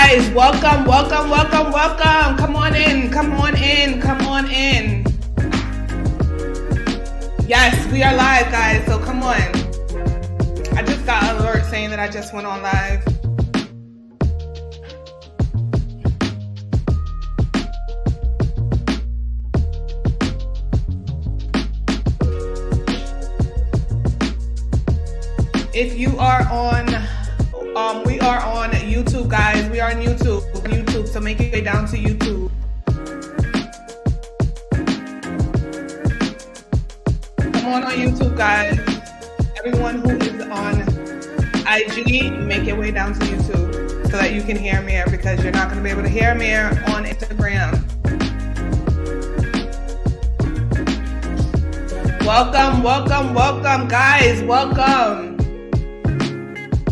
guys, welcome. Come on in. Yes, we are live, guys, so come on. I just got an alert saying that I just went on live. If you are on, we are on YouTube, guys. We are on YouTube, so make your way down to YouTube. Come on YouTube, guys. Everyone who is on IG, make your way down to YouTube so that you can hear Amir, because you're not going to be able to hear Amir on Instagram. Welcome, guys. Welcome.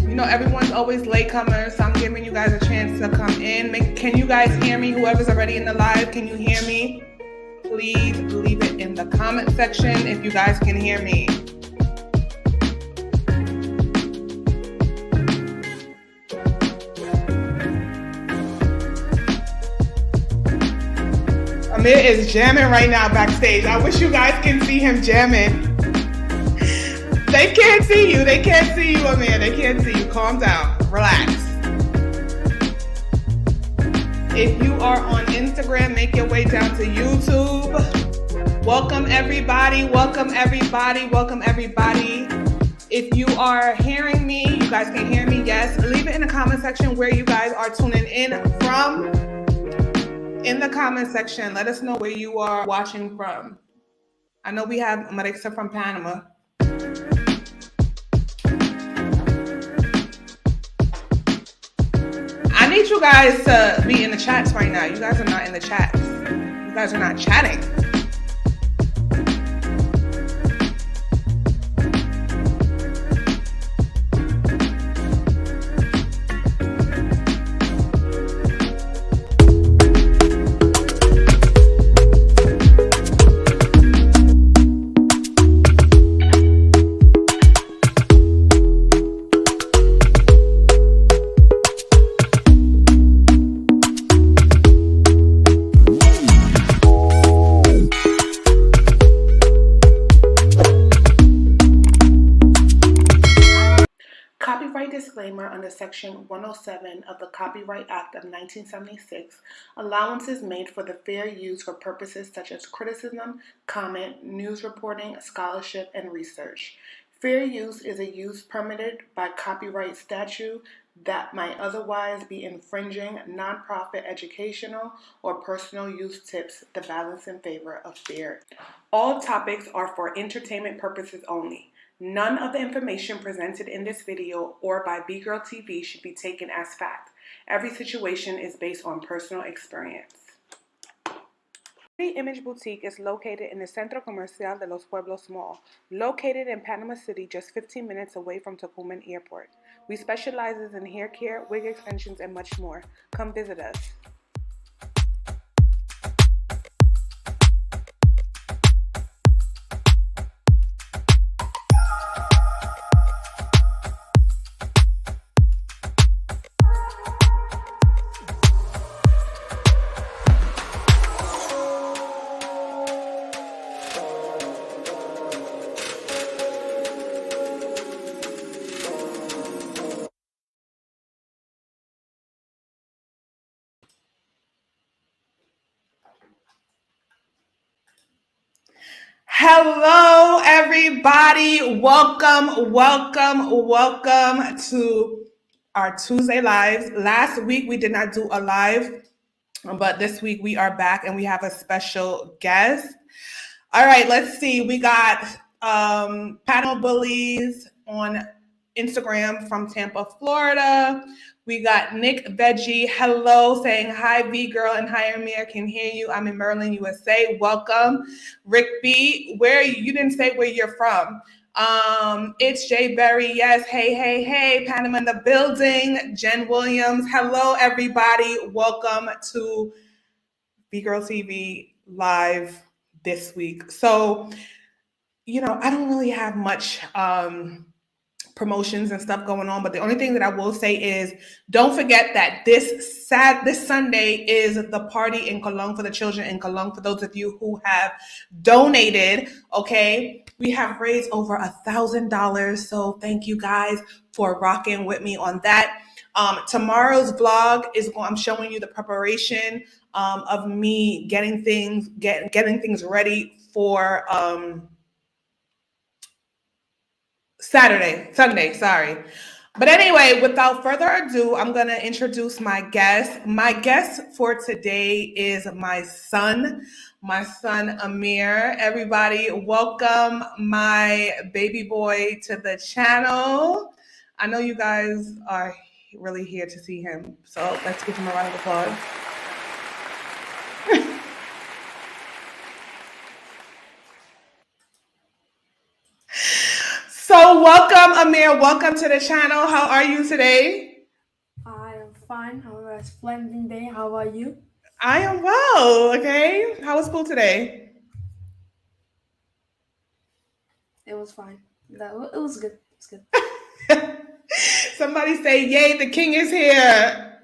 You know, everyone's always latecomers, so I'm giving you guys a chance to come in. Can you guys hear me? Whoever's already in the live, can you hear me? Please leave it in the comment section if you guys can hear me. Amir is jamming right now backstage. I wish you guys can see him jamming. They can't see you, Amir. They can't see you. Calm down. Relax. If you are on Instagram, make your way down to YouTube. Welcome everybody. If you are hearing me, you guys can hear me, yes. Leave it in the comment section where you guys are tuning in from. In the comment section, let us know where you are watching from. I know we have Marisa from Panama. I need you guys to be in the chats right now. You guys are not in the chats. You guys are not chatting. Disclaimer under Section 107 of the Copyright Act of 1976, allowances made for the fair use for purposes such as criticism, comment, news reporting, scholarship, and research. Fair use is a use permitted by copyright statute that might otherwise be infringing nonprofit educational or personal use tips the balance in favor of fair. All topics are for entertainment purposes only. None of the information presented in this video or by VGIRL TV should be taken as fact. Every situation is based on personal experience. The Image Boutique is located in the Centro Comercial de los Pueblos Mall, located in Panama City, just 15 minutes away from Tocumen Airport. We specialize in hair care, wig extensions, and much more. Come visit us. Hello, everybody. Welcome to our Tuesday lives. Last week we did not do a live, but this week we are back and we have a special guest. All right, let's see. We got Panama Bullies on Instagram from Tampa, Florida. We got Nick Veggie, hello, saying hi, VGIRL, and hi, Amir, can hear you. I'm in Maryland, USA. Welcome. Rick B, where you didn't say where you're from. It's Jay Berry, yes, hey, Panama in the building. Jen Williams, hello, everybody. Welcome to VGIRL TV live this week. So, you know, I don't really have much promotions and stuff going on. But the only thing that I will say is don't forget that this Sunday is the party in Cologne for the children in Cologne. For those of you who have donated, okay, we have raised over $1,000. So thank you guys for rocking with me on that. Tomorrow's vlog is I'm showing you the preparation of me getting things ready for Sunday, sorry. But anyway, without further ado, I'm going to introduce my guest. My guest for today is my son Amir. Everybody, welcome my baby boy to the channel. I know you guys are really here to see him, so let's give him a round of applause. So welcome, Amir. Welcome to the channel. How are you today? I am fine. Have a splendid day. How about you? I am well. Okay. How was school today? It was fine. It was good. It was good. Somebody say, "Yay! The king is here."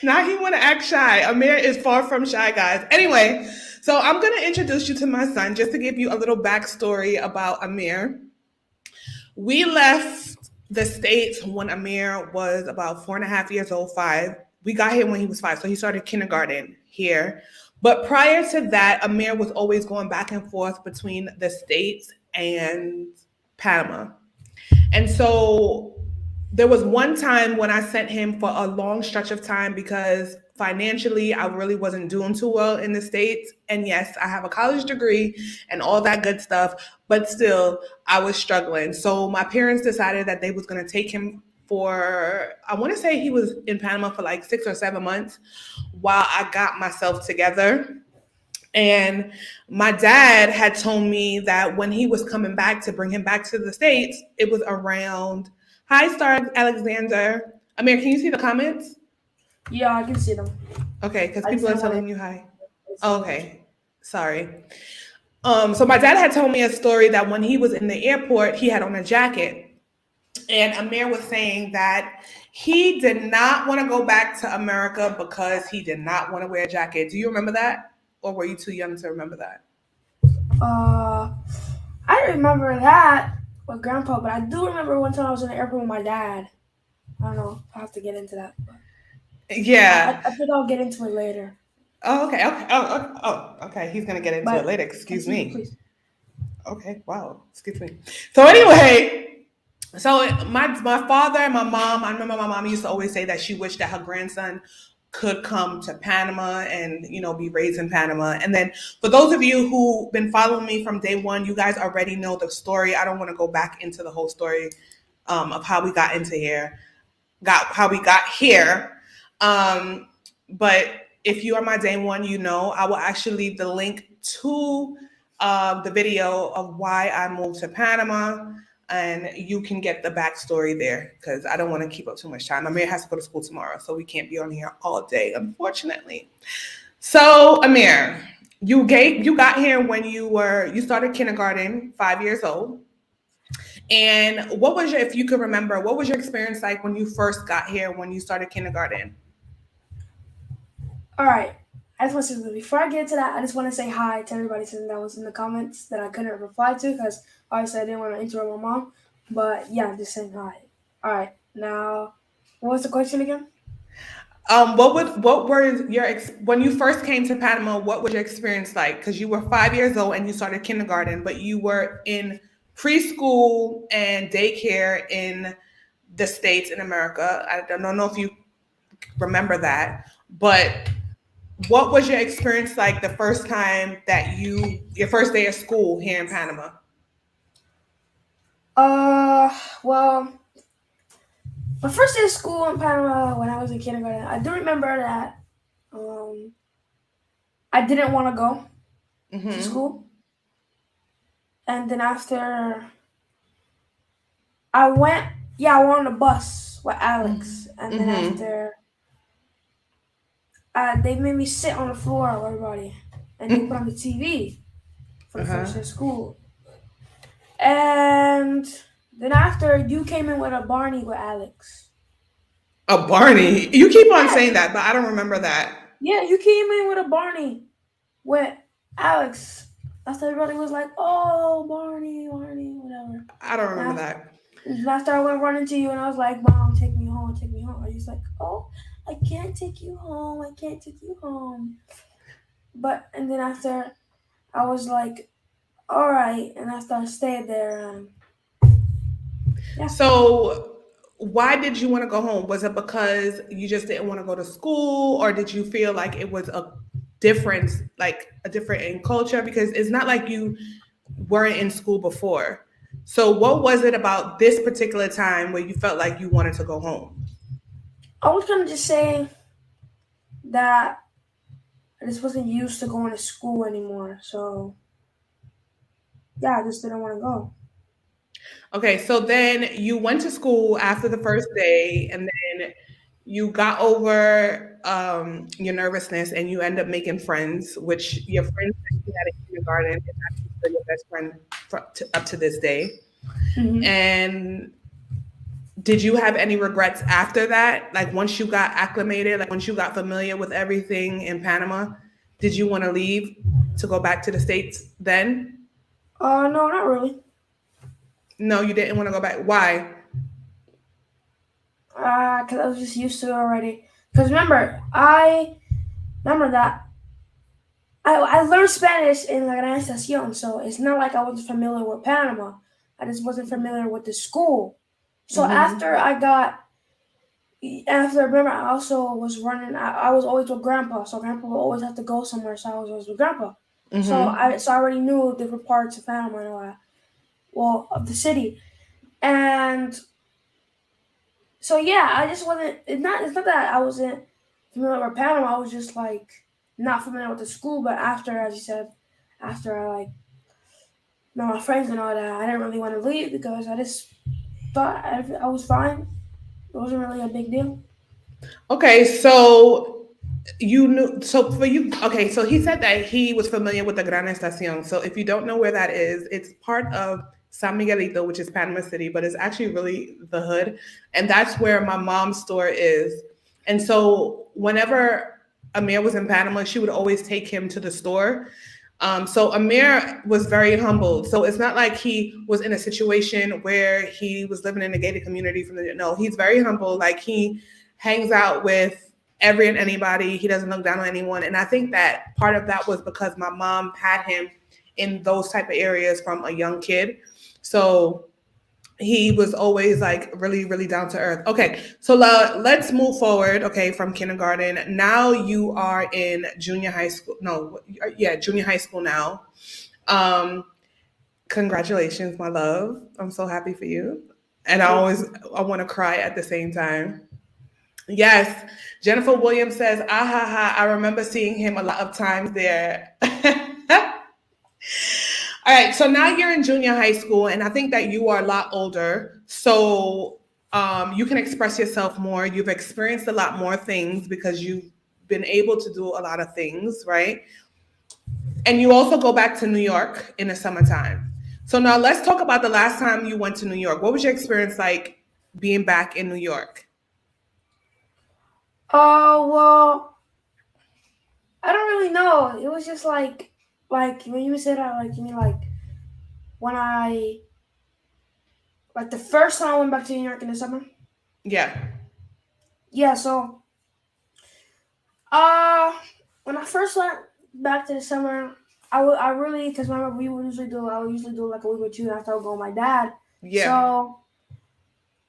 Now he want to act shy. Amir is far from shy, guys. Anyway, so I'm going to introduce you to my son just to give you a little backstory about Amir. We left the States when Amir was about 4.5 years old, 5. We got here when he was 5, so he started kindergarten here. But prior to that, Amir was always going back and forth between the States and Panama. And so there was one time when I sent him for a long stretch of time because financially I really wasn't doing too well in the States. And yes, I have a college degree and all that good stuff, but still I was struggling. So my parents decided that they was going to take him for, I want to say he was in Panama for like 6 or 7 months while I got myself together. And my dad had told me that when he was coming back to bring him back to the States, it was around, hi, Star Alexander. Amir, can you see the comments? Yeah, I can see them. Okay, because people are telling you hi. Oh, okay, sorry. So my dad had told me a story that when he was in the airport, he had on a jacket. And Amir was saying that he did not want to go back to America because he did not want to wear a jacket. Do you remember that? Or were you too young to remember that? I remember that with Grandpa, but I do remember one time I was in the airport with my dad. I don't know. I have to get into that. Yeah. I think I'll get into it later. Oh, okay. Okay. Okay. He's gonna get into it later. Excuse me. Please. Okay. Wow. Excuse me. So anyway, so my father and my mom. I remember my mom used to always say that she wished that her grandson could come to Panama and be raised in Panama. And then for those of you who've been following me from day one, you guys already know the story. I don't want to go back into the whole story of how we got here. But if you are my day one, I will actually leave the link to the video of why I moved to Panama, and you can get the backstory there because I don't want to keep up too much time. Amir has to go to school tomorrow, so we can't be on here all day, unfortunately. So Amir, you got here when you started kindergarten, 5 years old. And if you could remember, what was your experience like when you first got here, when you started kindergarten? All right. I just want to say, before I get into that, I just want to say hi to everybody that was in the comments that I couldn't reply to because obviously I didn't want to interrupt my mom. But yeah, I'm just saying hi. All right. Now, what was the question again? What were when you first came to Panama? What was your experience like? Because you were 5 years old and you started kindergarten, but you were in preschool and daycare in the States in America. I don't know if you remember that, but what was your experience like the first time that your first day of school here in Panama? Well, my first day of school in Panama when I was in kindergarten, I do remember that I didn't want to go to school. And then after I went on a bus with Alex. And then after they made me sit on the floor with everybody. And they put on the TV for the first day of school. And then after you came in with a Barney with Alex. A Barney. You keep on Yeah, saying that, but I don't remember that. yeah, you came in with a Barney with Alex. After everybody was like, "Oh, Barney, Barney, whatever." I don't And remember after, that. and after I went running to you, and I was like, "Mom, take me home, take me home." And he's like, "Oh, I can't take you home. I can't take you home." But and then after I was like, "All right," and after I stayed there, yeah. So, why did you want to go home? Was it because you just didn't want to go to school, or did you feel like it was a difference, like a different in culture? Because it's not like you weren't in school before. So, what was it about this particular time where you felt like you wanted to go home? I was gonna just say that I just wasn't used to going to school anymore. So yeah, I just didn't want to go. Okay, so then you went to school after the first day, and then you got over your nervousness, and you end up making friends, which your friends that you had in kindergarten is actually still your best friend up to this day. Hmm. And did you have any regrets after that? Like once you got acclimated, like once you got familiar with everything in Panama, did you want to leave to go back to the States then? No, not really. No, you didn't want to go back. Why? Cause I was just used to it already. Cause remember, I remember that I learned Spanish in La Gran Estación, so it's not like I wasn't familiar with Panama. I just wasn't familiar with the school. So Mm-hmm. after remember I also was running. I was always with Grandpa, so Grandpa would always have to go somewhere, so I was always with Grandpa. Mm-hmm. So I already knew different parts of Panama and all that. Well, of the city, and so yeah, I just wasn't. It's not that I wasn't familiar with Panama. I was just like not familiar with the school. But after, as you said, after I like met my friends and all that, I didn't really want to leave because I just thought I was fine. It wasn't really a big deal. Okay, so you knew, so for you, okay, so he said that he was familiar with the Gran Estacion. So if you don't know where that is, it's part of San Miguelito, which is Panama City, but it's actually really the hood. And that's where my mom's store is. And so whenever Amir was in Panama, she would always take him to the store. So Amir was very humbled. So it's not like he was in a situation where he was living in a gated community from the no, he's very humble. Like he hangs out with every and anybody. He doesn't look down on anyone. And I think that part of that was because my mom had him in those type of areas from a young kid. So he was always like really, really down to earth. Okay, so let's move forward. Okay, from kindergarten. Now you are in junior high school. No, yeah, junior high school now. Um, Congratulations, my love. I'm so happy for you. And Thank you. I want to cry at the same time. Yes, Jennifer Williams says, "Ah ha ha! I remember seeing him a lot of times there." All right, so now you're in junior high school, and I think that you are a lot older, so you can express yourself more. You've experienced a lot more things because you've been able to do a lot of things, right? And you also go back to New York in the summertime. So now let's talk about the last time you went to New York. What was your experience like being back in New York? Oh well, I don't really know. It was just like when you said that, like you mean like when I like the first time I went back to New York in the summer. Yeah. Yeah, so Uh, when I first went back to the summer, I really because remember we would usually do I would usually do like a week or two after I would go with my dad. Yeah. So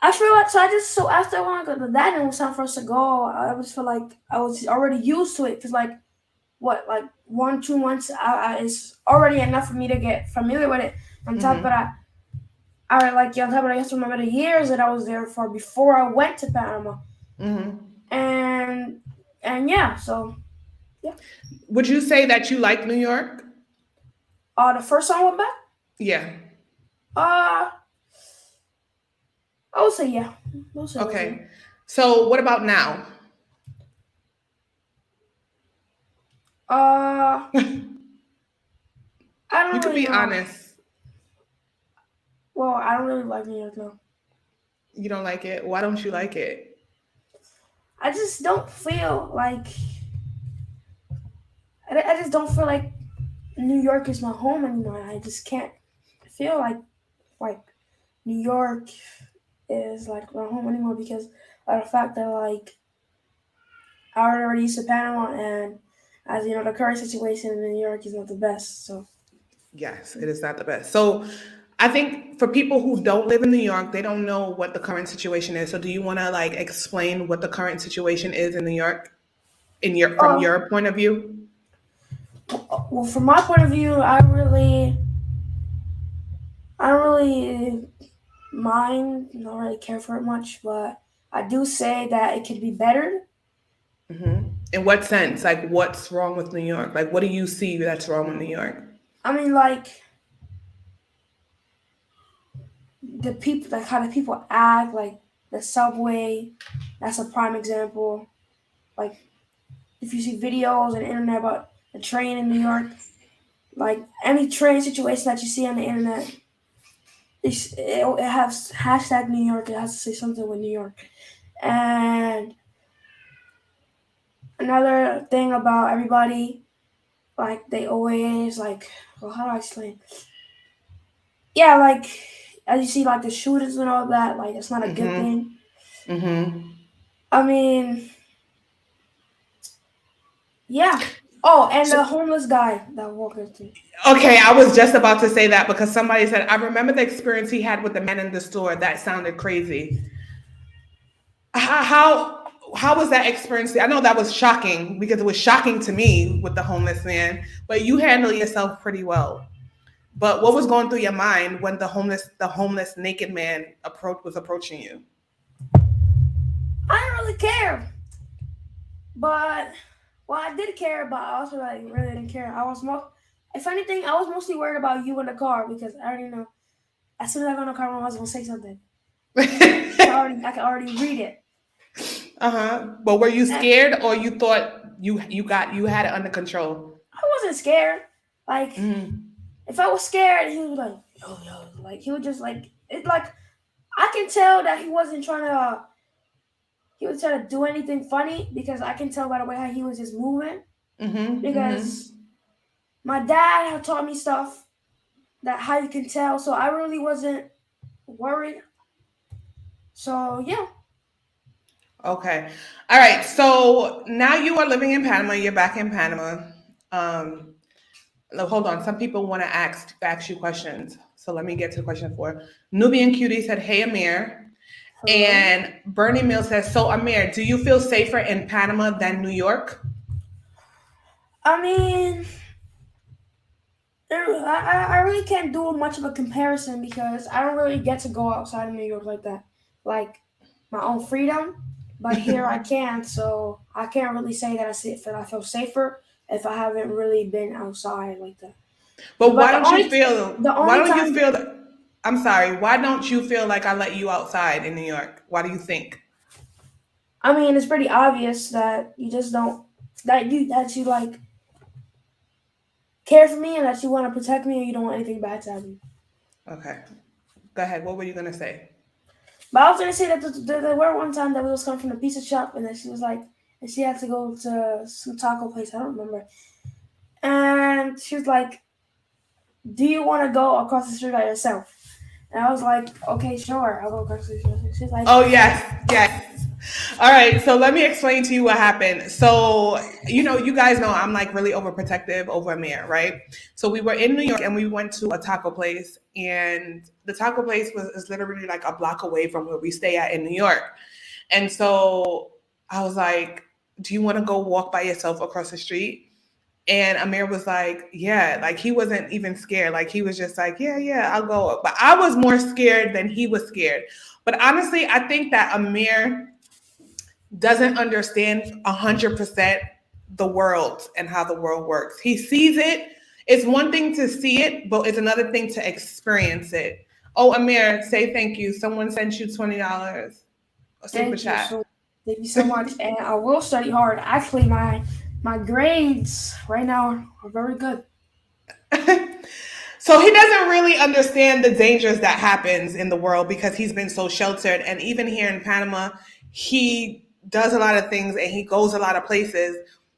I feel like so after when I go to that and it was time for us to go, I just feel like I was already used to it because like what like 1 2 months is already enough for me to get familiar with it. On top of Mm-hmm. that, I like on top of that, I have to remember the years that I was there for before I went to Panama, Mm-hmm. and yeah, so yeah. Would you say that you like New York? The first time I went back. Yeah. Uh, I would say yeah. I would say it was yeah. Okay. So what about now? Uh, You I don't could really be know. honest. Well, I don't really like New York now. You don't like it? Why don't you like it? I just don't feel like I just don't feel like New York is my home anymore. I just can't feel like New York is like my home anymore because of the fact that like I already used to Panama, and as you know, the current situation in New York is not the best. So Yes, it is not the best. So I think for people who don't live in New York, they don't know what the current situation is. So do you want to like explain what the current situation is in New York in your from oh your point of view? well, from my point of view, I don't really mind. I don't really care for it much, but I do say that it could be better. In what sense? Like what's wrong with New York? Like what do you see that's wrong with New York? I mean, like the people, like how the people act, like the subway. That's a prime example. Like if you see videos on the internet about the train in New York, like any train situation that you see on the internet, it has hashtag New York. It has to say something with New York. And another thing about everybody, like they always like, well, how do I explain? Yeah, like as you see, like the shootings and all that, like it's not a good Mm-hmm. thing. Mm-hmm. I mean, yeah. Oh, and So, the homeless guy that walked into. okay, I was just about to say that because somebody said I remember the experience he had with the man in the store. That sounded crazy. How was that experience? I know that was shocking because it was shocking to me with the homeless man, but you handle yourself pretty well. But what was going through your mind when the homeless naked man was approaching you? I didn't really care, but well, I did care, but I also like really didn't care. I was more, if anything, I was mostly worried about you in the car because I already know as soon as I got in the car, I was gonna say something. I can already read it. Uh-huh. But were you And scared or you thought you had it under control? I wasn't scared. Like Mm-hmm. if I was scared, he was like yo yo, like he would just like it. Like I can tell that he wasn't trying to. He was trying to do anything funny because I can tell by the way how he was just moving. Mm-hmm. Mm-hmm. Because my dad had taught me stuff that how you can tell, so I really wasn't worried. So yeah, Okay. All right. So now you are living in Panama. You're back in Panama. Um, Hold on. Some people want to ask you questions. So let me get to question four. Nubian Cutie said, "Hey Amir," hello. and Bernie Mills says, "So Amir, do you feel safer in Panama than New York?" I mean, I really can't do much of a comparison because I don't really get to go outside of New York like that, like my own freedom. But here I can, so I can't really say that I feel safer if I haven't really been outside like that. But But why don't you feel? the Why only don't you time feel? I'm sorry. Why don't you feel like I let you outside in New York? Why do you think? I mean, it's pretty obvious that you just don't that you like care for me and that you want to protect me and you don't want anything bad to happen. Okay. Go ahead. What were you gonna say? But I was gonna say that there were one time that we was coming from the pizza shop and then she was like, and she had to go to some taco place. I don't remember. And she was like, "Do you want to go across the street by yourself?" And I was like, "Okay, sure, I'll go across the street." She's like, Oh yes, yes. All right, so let me explain to you what happened. So, you guys know I'm like really overprotective over Amir, right? So we were in New York and we went to a taco place, and the taco place is literally like a block away from where we stay at in New York. And so I was like, "Do you want to go walk by yourself across the street?" And Amir was like, "Yeah," like he wasn't even scared. Like he was just like, "Yeah, yeah, I'll go." But I was more scared than he was scared. But honestly, I think that Amir doesn't understand 100% the world and how the world works. He sees it. It's one thing to see it, but it's another thing to experience it. Oh, Amir, say thank you. Someone sent you $20. A super "Thank you chat. so, thank you so much," and I will study hard. Actually, my grades right now are very good. So he doesn't really understand the dangers that happens in the world because he's been so sheltered. And even here in Panama, he does a lot of things and he goes a lot of places.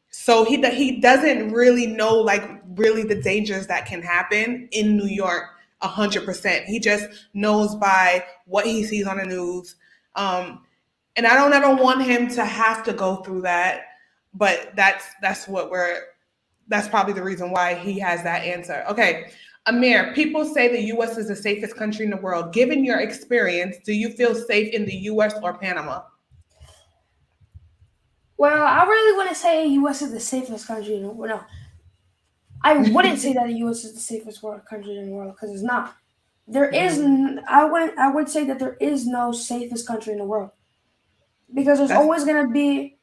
So he doesn't really know like really the dangers that can happen in New York 100%. He just knows by what he sees on the news. And I don't ever want him to have to go through that. But that's probably the reason why he has that answer. Okay. Amir, people say the US is the safest country in the world. Given your experience, do you feel safe in the US or Panama? Well, I really wouldn't say U.S. is the safest country in the world. No, I wouldn't say that the U.S. is the safest country in the world because it's not. There is. I wouldn't. I would say that there is no safest country in the world because there's That's always gonna be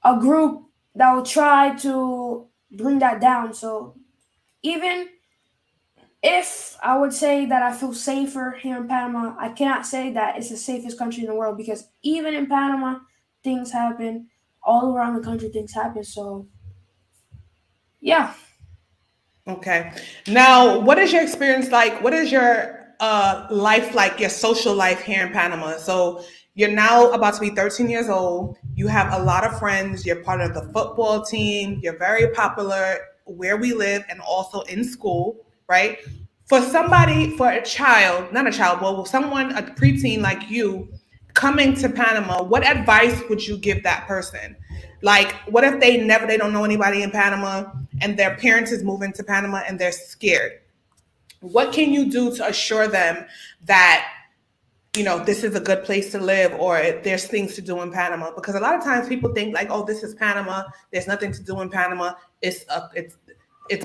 a group that will try to bring that down. So even if I would say that I feel safer here in Panama, I cannot say that it's the safest country in the world because even in Panama, things happen. All around the country, things happen. So, yeah. okay. Now, what is your experience like? What is your life like, your social life here in Panama? So, you're now about to be 13 years old. You have a lot of friends. You're part of the football team. You're very popular where we live and also in school, right? For somebody, for a child, not a child, well, someone, a preteen like you, coming to Panama, what advice would you give that person? Like, what if they don't know anybody in Panama and their parents is moving to Panama and they're scared? What can you do to assure them that, this is a good place to live or there's things to do in Panama? Because a lot of times people think like, oh, this is Panama. There's nothing to do in Panama. It's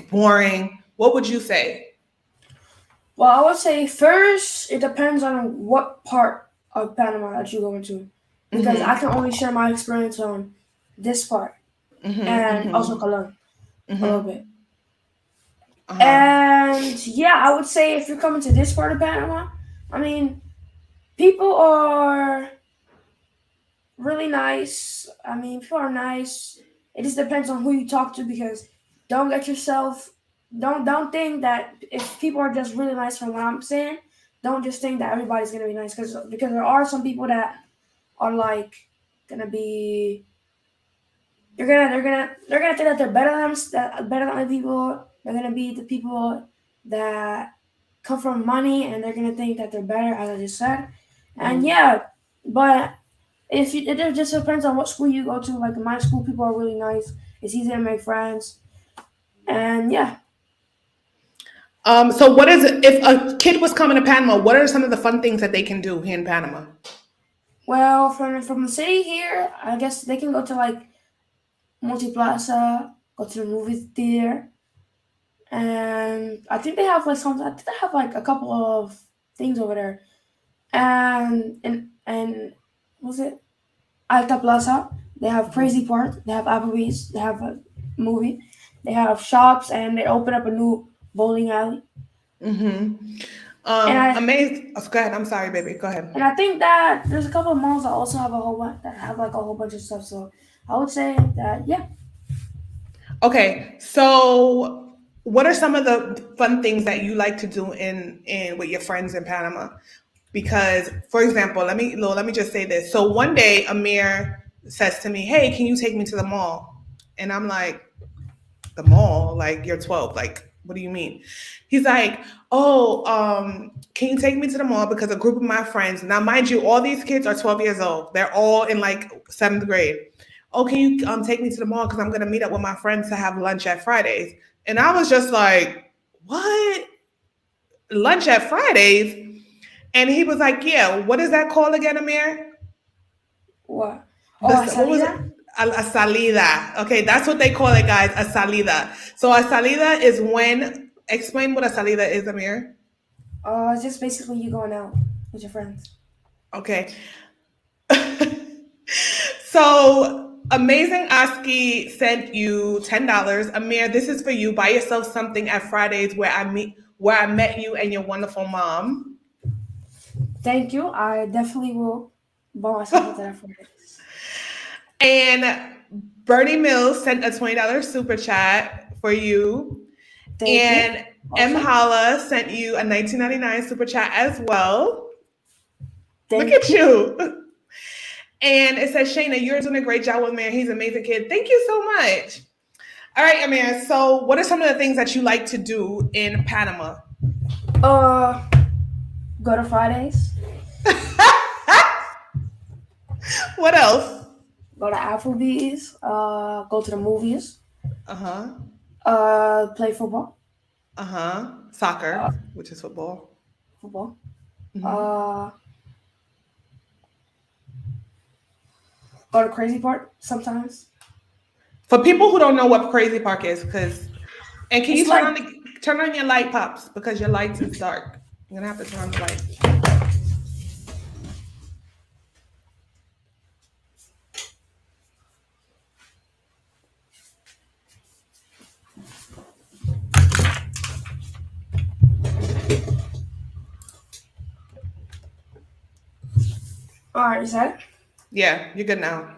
boring. What would you say? Well, I would say first, it depends on what part of Panama that you go into. Because I can only share my experience on this part and also Cologne a little bit. And yeah, I would say if you're coming to this part of Panama, I mean, people are really nice. I mean, people are nice. It just depends on who you talk to because don't get yourself don't think that if people are just really nice from what I'm saying, don't just think that everybody's gonna be nice because there are some people that are like gonna be they're gonna think that they're better than other people. They're gonna be the people that come from money and they're gonna think that they're better, as I just said. And yeah, but it just depends on what school you go to. Like in my school, people are really nice. It's easy to make friends, and yeah. So what is it if a kid was coming to Panama? What are some of the fun things that they can do here in Panama? Well, from the city here, I guess they can go to like Multiplaza, go to the movie theater, and I think they have like some. I think they have like a couple of things over there, and what's it? Alta Plaza. They have Crazy Park. They have Applebee's. They have a movie. They have shops, and they open up a new bowling alley. And I Amazing. Oh, go ahead. I'm sorry, baby. Go ahead. and I think that there's a couple of malls that also have a whole bunch that have like a whole bunch of stuff. So I would say that yeah. Okay, so what are some of the fun things that you like to do in with your friends in Panama? Because, for example, let me just say this. So one day, Amir says to me, "Hey, can you take me to the mall?" And I'm like, "The mall? Like you're 12? Like what do you mean?" He's like, "Oh, can you take me to the mall because a group of my friends, now mind you, all these kids are 12 years old. They're all in like seventh grade. Oh, can you take me to the mall because I'm gonna meet up with my friends to have lunch at Fridays?" And I was just like, "What? Lunch at Fridays?" And he was like, "Yeah, what is that called again, Amir? What? Oh, What was it? salida. A salida. Okay, that's what they call it, guys. A salida. So a salida is when. Explain what a salida is, Amir. It's just basically you going out with your friends. Okay. So amazing Oski sent you $10. Amir, this is for you. Buy yourself something at Fridays where I met you and your wonderful mom. Thank you. I definitely will buy myself with that for this. And Bernie Mills sent a $20 super chat for you. Thank you. And M. Awesome. Hala sent you a 1999 super chat as well. Look Thank at you. you. And it says, Shayna, you're doing a great job with Amir. He's an amazing kid. Thank you so much. All right, Amir. So, what are some of the things that you like to do in Panama? Uh, go to Fridays. What else? Go to Applebee's. Go to the movies. Uh huh. Play football. Uh huh. Uh, Soccer, which is football. football. Hmm. Uh, go to Crazy Park sometimes. For people who don't know what Crazy Park is, because and can It's you like turn on your light, pops, because your lights is dark. You're gonna have to turn on the light. all right. Is that it? Yeah, you're good now.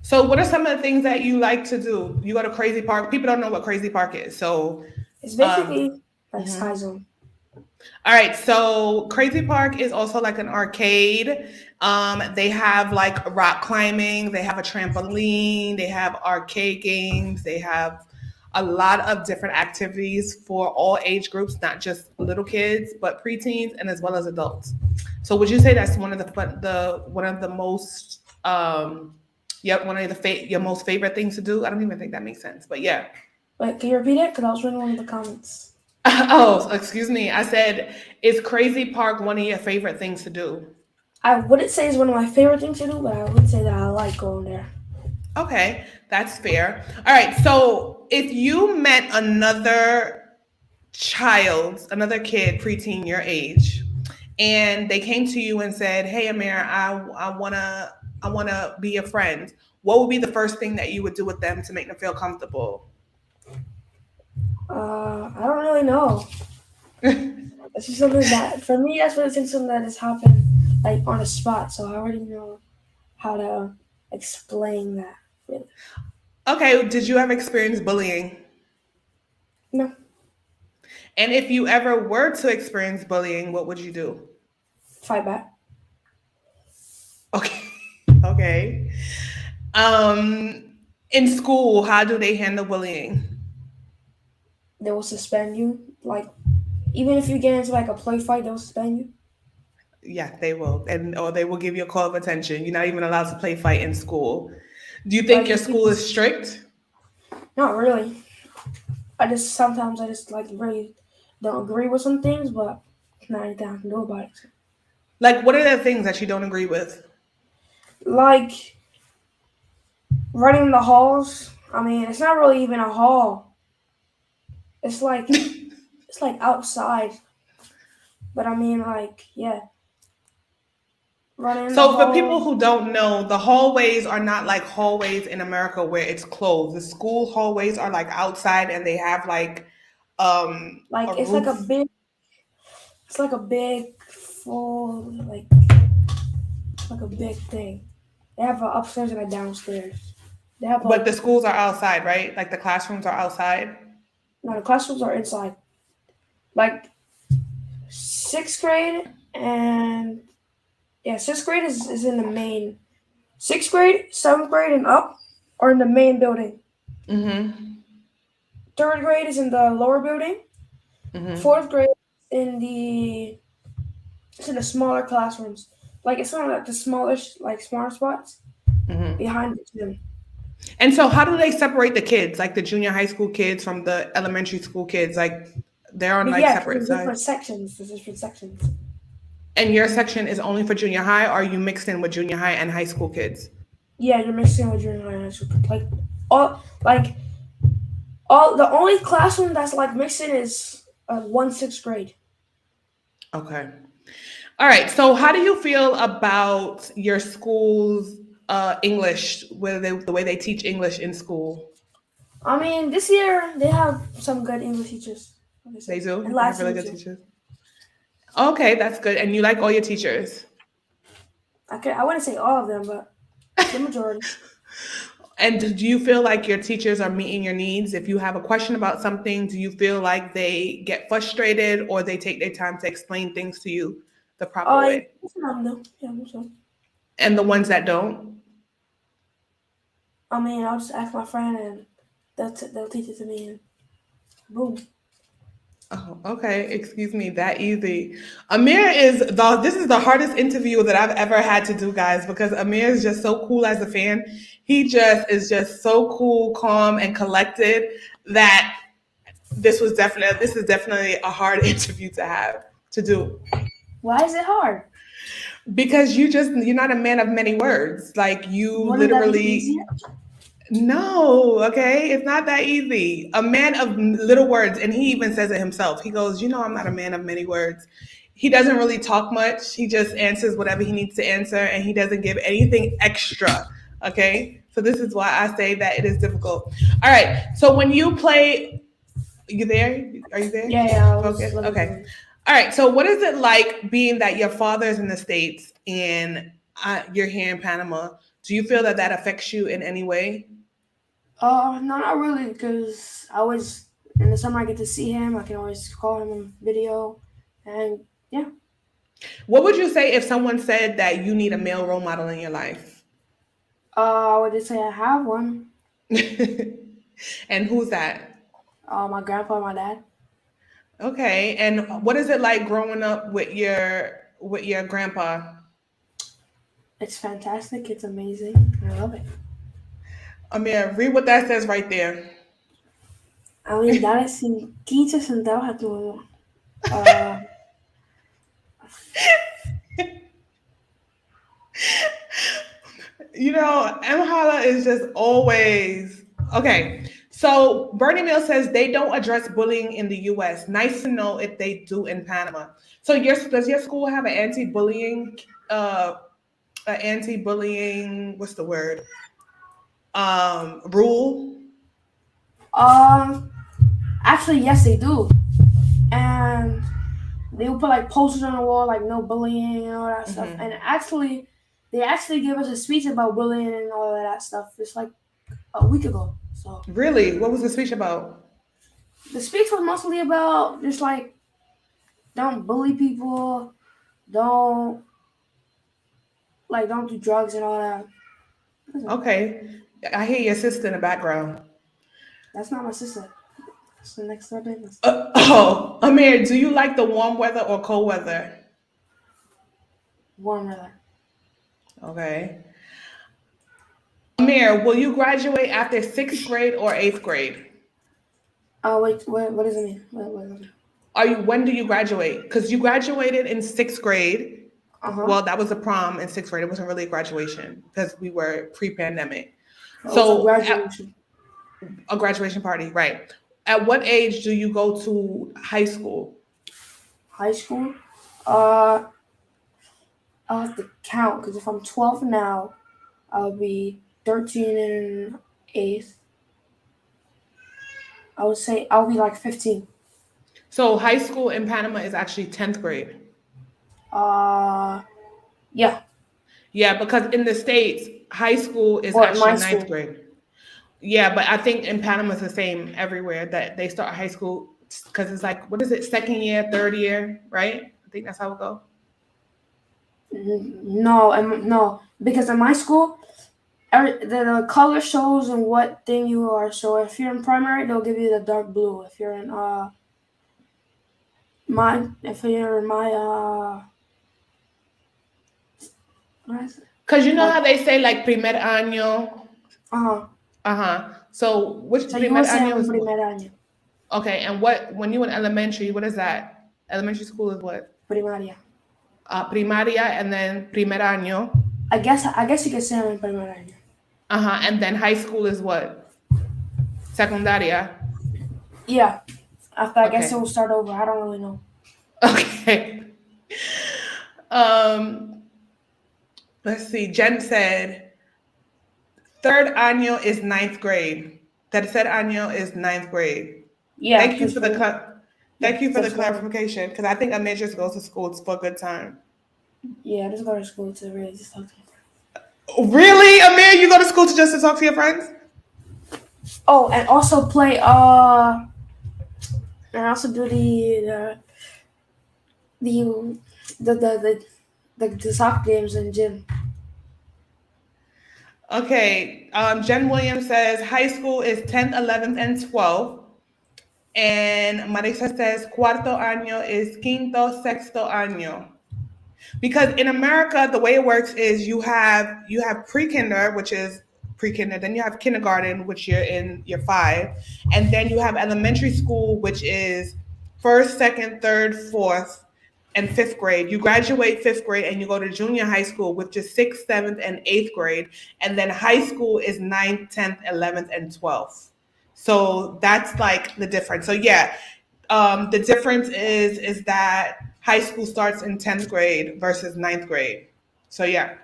So, what are some of the things that you like to do? You go to Crazy Park. People don't know what Crazy Park is. So, It's um, basically like Sky mhm. Zone. All right. So, Crazy Park is also like an arcade. They have like rock climbing. They have a trampoline. They have arcade games. They have a lot of different activities for all age groups, not just little kids, but preteens and as well as adults. So, would you say that's one of the one of the most yeah, one of your most favorite things to do? I don't even think that makes sense, but yeah. Wait, can you repeat it? Because I was reading one of the comments. Oh, excuse me. I said, is Crazy Park one of your favorite things to do? I wouldn't say it's one of my favorite things to do, but I would say that I like going there. Okay, that's fair. All right, so if you met another kid, preteen your age, and they came to you and said, "Hey, Amir, I wanna be a friend," what would be the first thing that you would do with them to make them feel comfortable? I don't really know. It's just something that, for me, that's really something that has happened like on the spot. So I already know how to explain that. Really, Okay, did you ever experience bullying? no, And if you ever were to experience bullying, what would you do? fight back. Okay. Okay. In school, how do they handle bullying? They will suspend you. Like even if you get into like a play fight, they'll suspend you. Yeah, they will. And or they will give you a call of attention. You're not even allowed to play fight in school. Do you think Like your if school people, is strict? not really. I just sometimes I just like really don't agree with some things, but not anything I can do about it. Like, what are the things that you don't agree with? Like running the halls. I mean, it's not really even a hall. It's like it's like outside. But I mean, like yeah, running the So, for people halls. who don't know, the hallways are not like hallways in America where it's closed. The school hallways are like outside and they have like a Like roof. it's like a big full like a big thing. They have an upstairs and a downstairs. They have But like the schools are outside, right? Like the classrooms are outside. no, the classrooms are inside. Like sixth grade and yeah, sixth grade is in the main. Sixth grade, seventh grade, and up are in the main building. Mm-hmm. Third grade is in the lower building. Mm-hmm. Fourth grade in the it's in the smaller classrooms. Like it's not like the smallish like smaller spots Mm-hmm. behind the gym. And so, how do they separate the kids, like the junior high school kids from the elementary school kids? Like they're on But like yeah, 'cause separate there's different sides. sections. There's different sections. And your section is only for junior high, or are you mixed in with junior high and high school kids? Yeah, you're mixing with junior high and high school. All like all the only classroom that's like mixing is one sixth grade. Okay. All right. So, how do you feel about your school's English, the way they teach English in school? I mean, this year they have some good English teachers, like I They said, and do. They have Latin really good teachers. teachers. Okay, that's good. And you like all your teachers. I wouldn't say all of them, but the majority. And do you feel like your teachers are meeting your needs? If you have a question about something, do you feel like they get frustrated or they take their time to explain things to you the proper I way? most of them do. Yeah, most of them. And the ones that don't? I mean, I'll just ask my friend and they'll teach it to me and boom. Oh, okay. Excuse me, that easy. Amir is this is the hardest interview that I've ever had to do, guys, because Amir is just so cool as a fan. He just is just so cool, calm, and collected that this is definitely a hard interview to have to do. Why is it hard? Because you're not a man of many words. Like you Wouldn't that be easier? literally no, okay? It's not that easy. A man of little words, and he even says it himself. He goes, I'm not a man of many words. He doesn't really talk much. He just answers whatever he needs to answer, and he doesn't give anything extra, okay? So this is why I say that it is difficult. All right. So when you play, you there? Are you there? Yeah, I was Focus? looking for Okay. it. All right. So what is it like being that your father's in the States and you're here in Panama? Do you feel that that affects you in any way? No, not really, because I always in the summer I get to see him. I can always call him on video, and yeah. What would you say if someone said that you need a male role model in your life? I would just say I have one. And who's that? My grandpa, and my dad. Okay. And what is it like growing up with your grandpa? It's fantastic. It's amazing. I love it. Amir, read what that says right there. A mí dale 15 centavos a tu mamá. Uh, M. Hala is just always okay. So Bernie Mills says they don't address bullying in the U.S. Nice to know if they do in Panama. So does your school have uh, an anti-bullying, what's the word? Rule? um, actually, yes, they do. And they will put like posters on the wall, like no bullying and all that stuff. Hmm. And actually, they actually gave us a speech about bullying and all of that stuff just like a week ago. So Really? What was the speech about? the speech was mostly about just like don't bully people, don't don't do drugs and all that. Okay. I hear your sister in the background. That's not my sister. That's the next door neighbors. Amir, do you like the warm weather or cold weather? Warm weather. Okay. Amir, will you graduate after sixth grade or eighth grade? Oh wait, what does it mean? Wait. When do you graduate? Because you graduated in sixth grade. Uh-huh. Well, that was a prom in sixth grade. It wasn't really a graduation because we were pre-pandemic. It was a So graduation. a graduation party, right? At what age do you go to high school? High school. Uh, I'll have to count because if I'm 12 now, I'll be 13 and eighth. I would say I'll be like 15. So high school in Panama is actually 10th grade. Uh, yeah. Yeah, because in the States, high school is Or actually my ninth school. grade. Yeah, but I think in Panama it's the same everywhere that they start high school because it's like, what is it, second year, third year, right? I think that's how it go. No, no, because in my school, the color shows and what thing you are. So if you're in primary, they'll give you the dark blue. If you're in if you're in my what is it? Because you know Like how they say like primer año? uh-huh. Uh-huh. So which So you will primer say año I'm in is what? primer año, Okay, and when you in elementary, what is that? Elementary school is what? primaria. Primaria and then primer año. I guess you could say I'm in primer año. Uh-huh. And then high school is what? Secundaria. Yeah. After I guess it Okay. will start over. I don't really know. Okay. Um, let's see. Jen said third año is ninth grade. Tercer año is ninth grade. Yeah, Thank you because for yeah, thank you for the just go. clarification because I think Amir just goes to school for a good time. Yeah, just go to school to really just talk to me. Really, Amir? You go to school to just to talk to your friends? Oh, and also play and also do the the the the soccer games in gym. Okay, Jen Williams says high school is 10th, 11th, and 12th. And Marisa says cuarto año is quinto, sexto año. Because in America, the way it works is you have pre-kinder, which is pre-kinder, then you have kindergarten, which you're in year 5, and then you have elementary school, which is first, second, third, fourth, and fifth grade. You graduate fifth grade and you go to junior high school, which is sixth, seventh, and eighth grade, and then high school is ninth, 10th, 11th, and 12th. So that's like the difference. So yeah, the difference is that high school starts in 10th grade versus ninth grade. So yeah.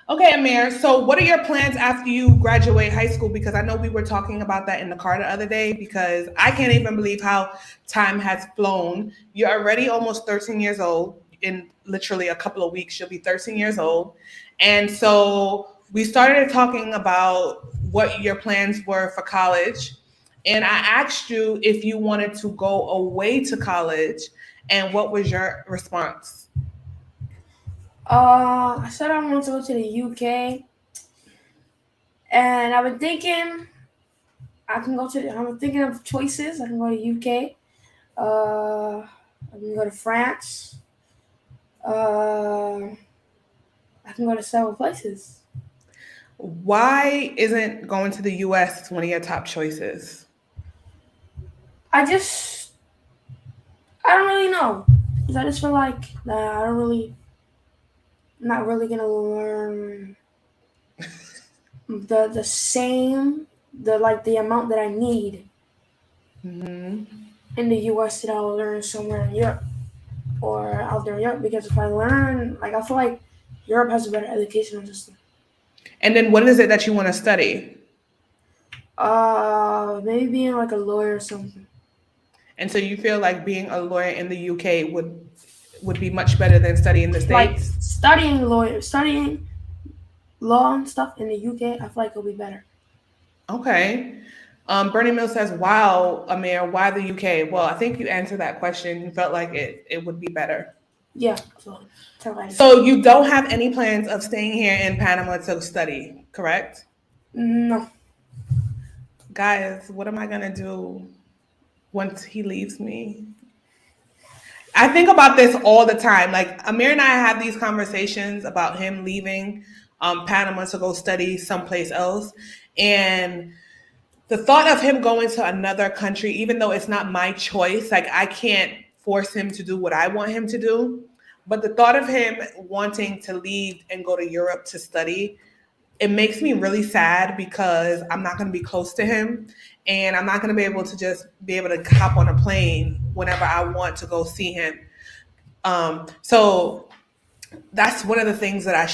Okay, Amir. So what are your plans after you graduate high school? Because I know we were talking about that in the car the other day, because I can't even believe how time has flown. You're already almost 13 years old. In literally a couple of weeks, you'll be 13 years old. And so we started talking about what your plans were for college. And I asked you if you wanted to go away to college, and what was your response? I said I want to go to the UK, and I've been thinking I can go to. I'm thinking of choices. I can go to UK. I can go to France. Uh, I can go to several places. Why isn't going to the US one of your top choices? I just I don't really know. 'Cause I just feel like that I don't really not really gonna learn the same the amount that I need Hmm. in the US that I'll learn somewhere in Europe or out there in Europe, because if I learn like I feel like Europe has a better educational system. And then what is it that you want to study? Maybe being like a lawyer or something. And so you feel like being a lawyer in the UK would be much better than studying in the Like States? studying law and stuff in the UK, I feel like it'll be better. Okay. Bernie Mill says, wow, Amir, why the UK? Well, I think you answered that question. You felt like it would be better. Yeah, so tell me. So you don't have any plans of staying here in Panama to study, correct? No. Guys, what am I gonna do once he leaves me? I think about this all the time. Like Amir and I have these conversations about him leaving Panama to go study someplace else. And the thought of him going to another country, even though it's not my choice, like I can't force him to do what I want him to do. But the thought of him wanting to leave and go to Europe to study, it makes me really sad because I'm not going to be close to him, and I'm not going to be able to just be able to hop on a plane whenever I want to go see him. So that's one of the things that I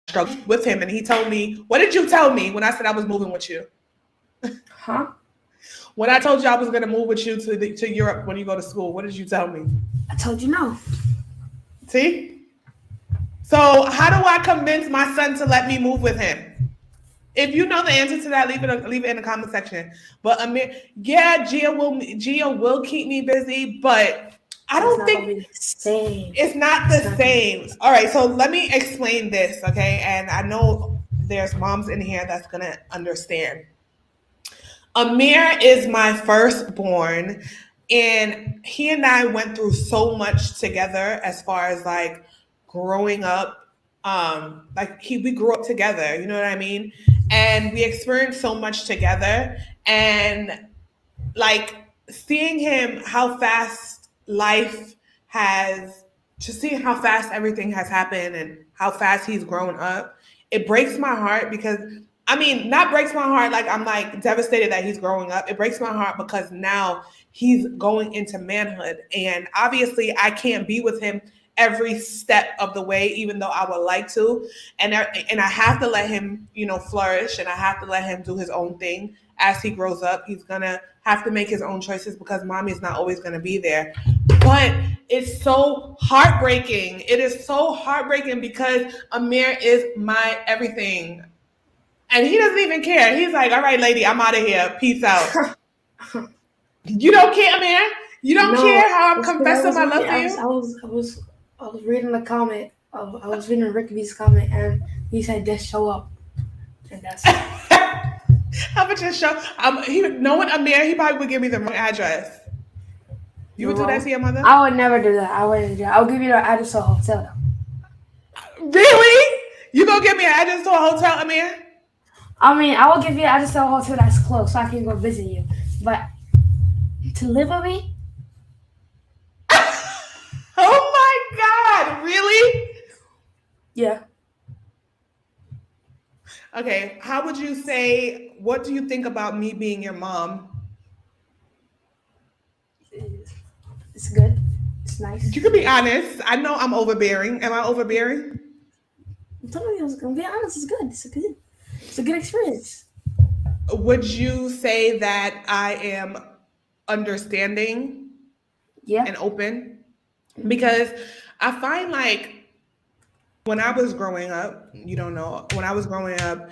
struggled with him. And he told me, "What did you tell me when I said I was moving with you? Huh? When I told you I was going to move with you to Europe when you go to school, what did you tell me?" I told you no. See? So how do I convince my son to let me move with him? If you know the answer to that, leave it in the comment section. But Amir, yeah, Gia will keep me busy, but I But it's don't not gonna think be the same. it's not the It's not gonna be same. the same. All right, so let me explain this, okay? And I know there's moms in here that's gonna understand. Amir is my firstborn, and he and I went through so much together as far as like growing up. Like we grew up together, you know what I mean? And we experienced so much together, and like seeing him how fast life has just seeing how fast everything has happened and how fast he's grown up, it breaks my heart because I mean, not breaks my heart like I'm like devastated that he's growing up. It breaks my heart because now he's going into manhood, and obviously I can't be with him every step of the way, even though I would like to. And I have to let him, flourish, and I have to let him do his own thing as he grows up. He's gonna have to make his own choices because mommy's not always gonna be there. But it's so heartbreaking. It is so heartbreaking because Amir is my everything. And he doesn't even care. He's like, all right, lady, I'm out of here. Peace out. You don't care, man? You don't No, care how I'm it's because I confessing was my reading. love for you? I was reading the comment. I was reading Ricky's comment, and he said, "Just show up," and that's it. How about just show? Knowing Amir, he probably would give me the wrong address. You You're would do that wrong. to your mother? I would never do that. I wouldn't do that. I'll give you the address to a hotel. Really? You gonna give me an address to a hotel, Amir? I mean, I will give you the address to a hotel that's close, so I can go visit you. But to live with me, Oh my God! Really? yeah, Okay. How would you say? What do you think about me being your mom? it's good. It's nice. You can be honest. I know I'm overbearing. Am I overbearing? I'm telling you, I was gonna be honest. It's good. It's a good experience. Would you say that I am understanding Yeah. and open? Because I find like when I was growing up, you don't know, when I was growing up,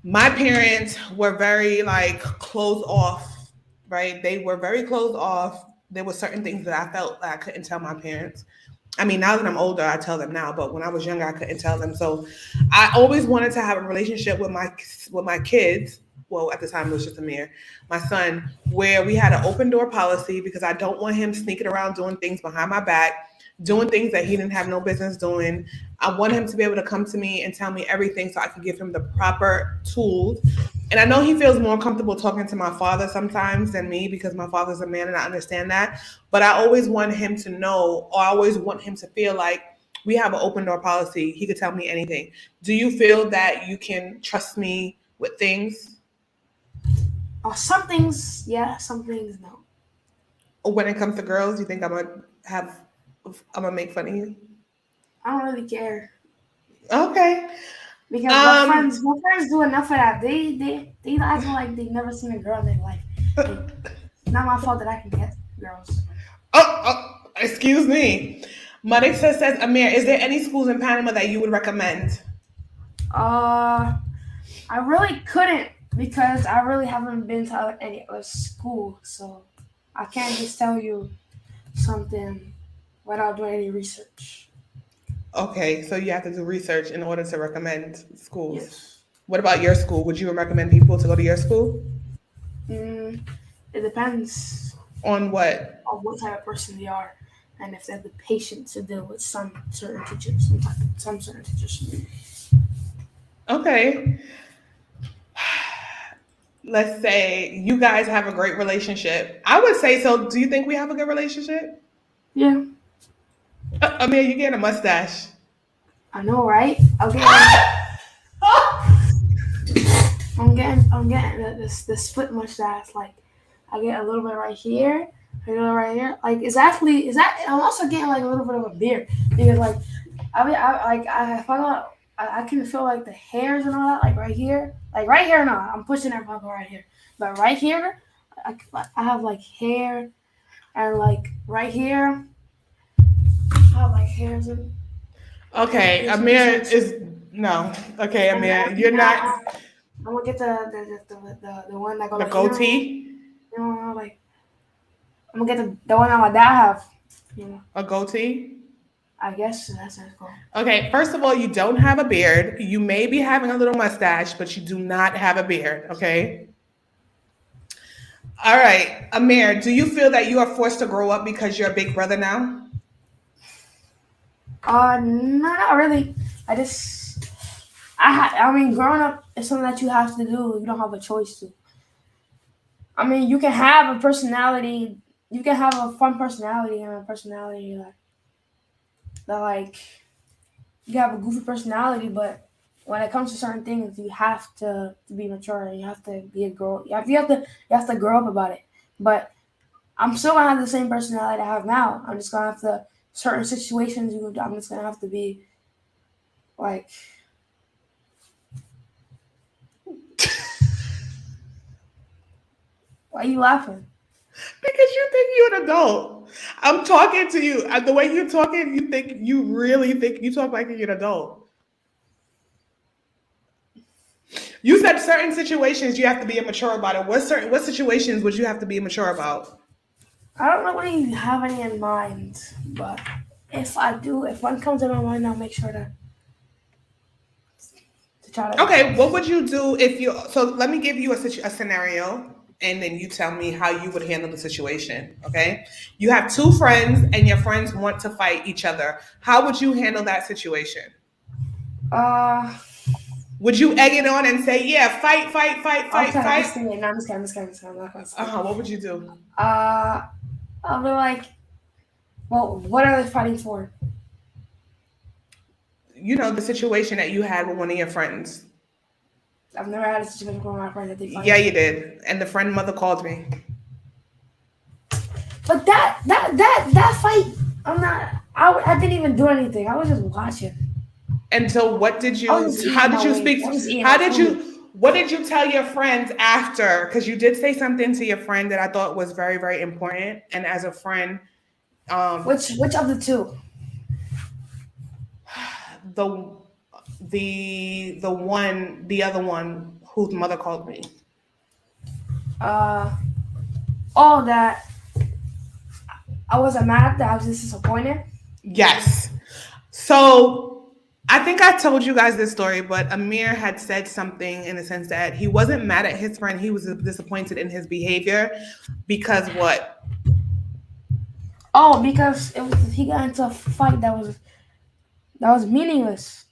my parents were very like closed off, right? They were very closed off. There were certain things that I felt like I couldn't tell my parents. I mean, now that I'm older, I tell them now, but when I was younger, I couldn't tell them. So I always wanted to have a relationship with my kids. Well, at the time it was just Amir, my son, where we had an open door policy because I don't want him sneaking around doing things behind my back, doing things that he didn't have no business doing. I want him to be able to come to me and tell me everything so I can give him the proper tools. And I know he feels more comfortable talking to my father sometimes than me because my father's a man and I understand that. But I always want him to know, or I always want him to feel like we have an open door policy. He could tell me anything. Do you feel that you can trust me with things? Some things, yeah. Some things, no. Or when it comes to girls, you think I'm gonna make fun of you? I don't really care Okay. because Um my friends do enough of that. They act like they've never seen a girl in their life. Like, it's not my fault that I can get girls. excuse me. Marixa says, Amir, is there any schools in Panama that you would recommend? Uh, I really couldn't because I really haven't been to any other school, so I can't just tell you something without doing any research. Okay, so you have to do research in order to recommend schools. Yes. What about your school? Would you recommend people to go to your school? Mm, it depends On what? on what type of person they are and if they have the patience to deal with some certain teachers, some certain teachers. Okay. Let's say you guys have a great relationship. I would say so. Do you think we have a good relationship? Yeah, Amir, you getting a mustache. I know, right? I'm getting this foot mustache. Like, I get a little bit right here, a little right here. Like, is that? I'm also getting like a little bit of a beard because like I found out I can feel like the hairs and all that like right here. No, I'm pushing it up right here, but right here, I have like hair and like right here, I have like hairs and like Okay, this Amir much. is no. Okay, And Amir, you're not I'm gonna get the one that go the like goatee. like I'm gonna get the one that my dad have. You know, A goatee. I guess that's what it's called. Okay, first of all, you don't have a beard. You may be having a little mustache, but you do not have a beard. Okay. All right, Amir, do you feel that you are forced to grow up because you're a big brother now? No, not really. I just I mean, growing up is something that you have to do. You don't have a choice to. I mean, you can have a personality. You can have a fun personality and a personality that like you have a goofy personality, but when it comes to certain things, you have to be mature. You have to be a girl. You have to grow up about it. But I'm still gonna have the same personality I have now. I'm just gonna have to certain situations. I'm just gonna have to be like. Why are you laughing? Because you think you're an adult. I'm talking to you. The way you're talking, you really think you talk like you're an adult. You said certain situations you have to be immature about it. What situations would you have to be immature about? I don't really have any in mind, but if I do, if one comes in my mind, I'll make sure to try to. Okay, what would you do if you? So let me give you a scenario, and then you tell me how you would handle the situation. Okay, you have two friends, and your friends want to fight each other. How would you handle that situation? Uh, Would you egg it on and say, "Yeah, fight, fight, fight, I'll fight, try to fight"? just no, I'm just kidding, I'm just kidding, I'm just kidding. I'm not gonna say. What would you do? Uh, I'll be like, well, what are they fighting for? You know the situation that you had with one of your friends. I've never had a situation with my friends that they Yeah, fight. you did, and the friend mother called me. But that fight, I'm not. I didn't even do anything. I was just watching. And so, what did I you? was just How eating did my you wings. speak? I was just eating How my did food. you? What did you tell your friends after? Because you did say something to your friend that I thought was very, very important. And as a friend, Which of the two? the the other one whose mother called me. Uh, all that I wasn't mad. That I was just disappointed. Yes. So I think I told you guys this story, but Amir had said something in the sense that he wasn't mad at his friend. He was disappointed in his behavior because what? Oh, because he got into a fight that was meaningless.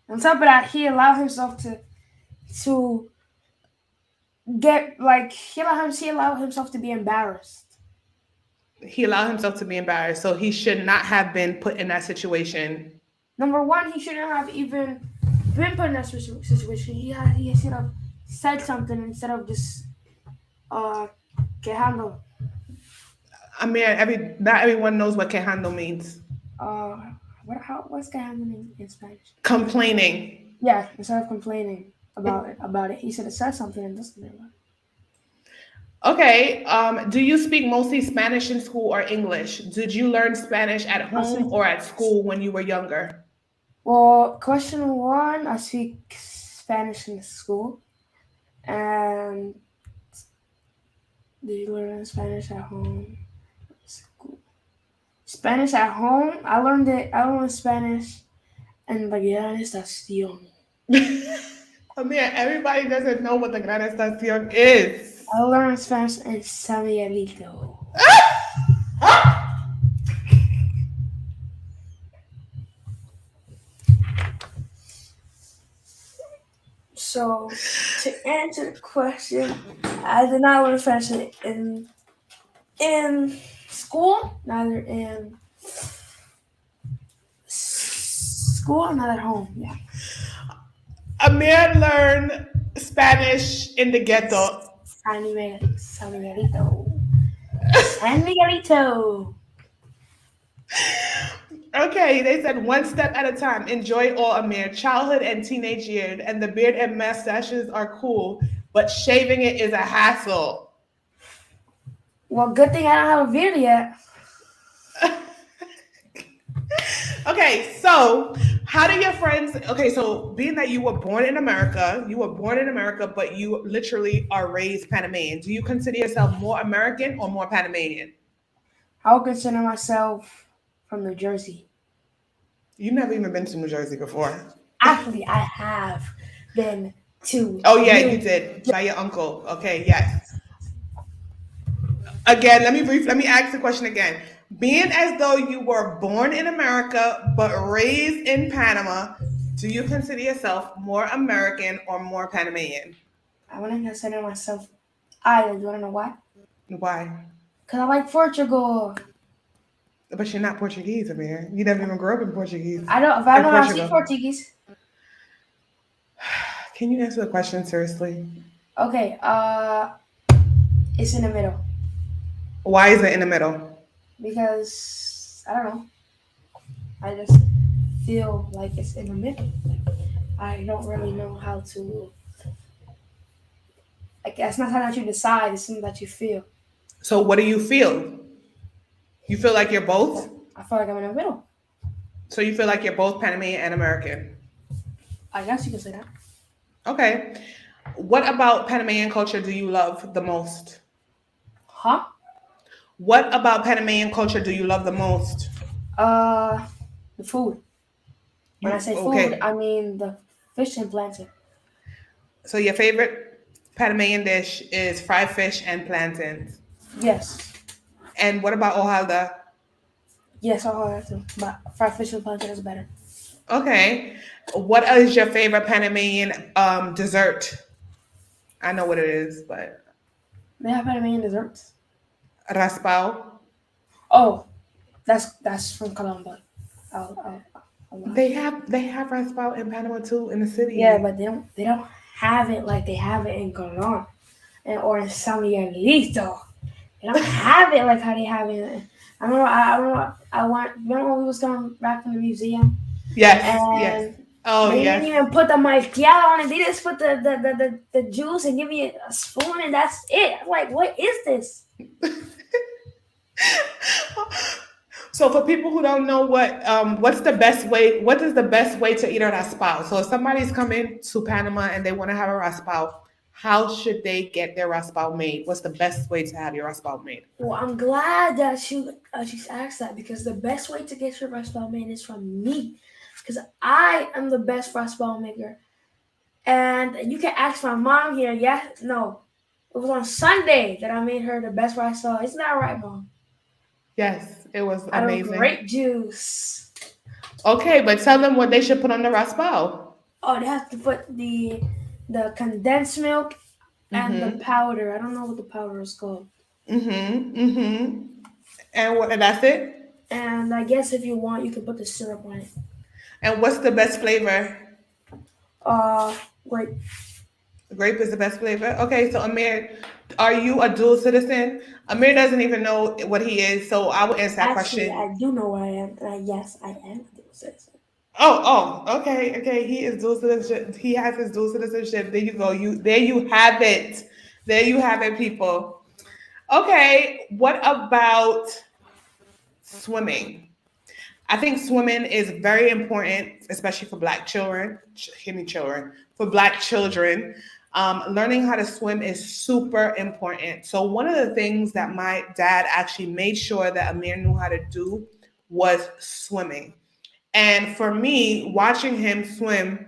On top of that, he allowed himself to get like he allowed himself to be embarrassed. He allowed himself to be embarrassed. So he should not have been put in that situation. Number one, he shouldn't have even been put in that situation. He should have said something instead of just uh quejando. Amir, not everyone knows what can handle means. What's quejando in Spanish? Complaining. Yeah, instead of complaining about it, he should have said something and just Okay. Do you speak mostly Spanish in school or English? Did you learn Spanish at I home speak. or at school when you were younger? Well, question one, I speak Spanish in school, and did you learn Spanish at home? School. Spanish at home. I learned it. I learned Spanish in la Gran Estación. Amir, everybody doesn't know what the Gran Estación is. I learned Spanish in San Miguelito. So, to answer the question, I did not learn Spanish in school, neither in school, not at home. Yeah. Amir learned Spanish in the ghetto. San Miguelito. San Miguelito. Okay, they said one step at a time. Enjoy all, Amir. Childhood and teenage years, and the beard and mustaches are cool, but shaving it is a hassle. Well, good thing I don't have a beard yet. Okay, so how do your friends? Okay, so being that you were born in America, but you literally are raised Panamanian. Do you consider yourself more American or more Panamanian? I would consider myself from New Jersey. You've never even been to New Jersey before. Actually, I have been to. Oh yeah, you did by your uncle. Okay, yes. Again, let me ask the question again. Being as though you were born in America but raised in Panama, do you consider yourself more American or more Panamanian? I wouldn't consider myself either. Do you want to know why? Why? Because I like Portugal. But you're not Portuguese, Amir. You never even grew up in Portuguese. I don't. If I In know how to speak Portugal. Portuguese. Can you answer the question seriously? Okay. It's in the middle Why is it in the middle? because I don't know. I just feel like it's in the middle. Like, I don't really know how to. Like, it's not something that you decide. It's something that you feel. So what do you feel? You feel like you're both? I feel like I'm in the middle. So you feel like you're both Panamanian and American? I guess you can say that. Okay. What about Panamanian culture do you love the most? Huh? What about Panamanian culture do you love the most? Uh, the food. When I You say food, okay? I mean the fish and plantain. So your favorite Panamanian dish is fried fish and plantains. Yes. And what about Ojalda? Yes, I'll have to. But fried fish and plantain is better. Okay. What is your favorite Panamanian dessert? I know what it is, but They have Panamanian desserts. raspao. Oh, that's from Colombia. I'll lie. They have raspao in Panama too in the Yeah, city. but they don't have it like they have it in Colón and or in San Miguelito. They don't have it like how they have it. I remember. I went. Remember when we was coming back from the museum Yes, yes. and Oh they didn't yes. even put the malteada on it. They just put the juice and give me a spoon and that's it. I'm like, what is this? So for people who don't know what is the best way to eat a raspao? So if somebody's coming to Panama and they want to have a raspao, how should they get their raspao made? What's the best way to have your raspao made? Well, I'm glad that she's asked that because the best way to get your rice ball made is from me, because I am the best rice ball maker. And you can ask my mom here. Yes, no, it was on Sunday that I made her the best rice ball. Isn't that right, mom? Yes, it was Out of amazing. grape juice. Okay, but tell them what they should put on the raspao. Oh, they have to put the condensed milk and the Mm-hmm. powder. I don't know what the powder is called. Mm-hmm. Mm-hmm. And that's it? And I guess if you want, you can put the syrup on it. And what's the best flavor? Uh, Grape. Grape is the best flavor. Okay, so Amir, are you a dual citizen? Amir doesn't even know what he is, so I will answer that Actually, question. I do know what I am, and yes, I am a dual citizen. Okay, okay. He is dual citizenship. He has his dual citizenship. There you go. There you have it. There you have it, people. Okay, what about swimming? I think swimming is very important, especially for Black children. Hear me, children. For Black children, learning how to swim is super important. So one of the things that my dad actually made sure that Amir knew how to do was swimming. And for me, watching him swim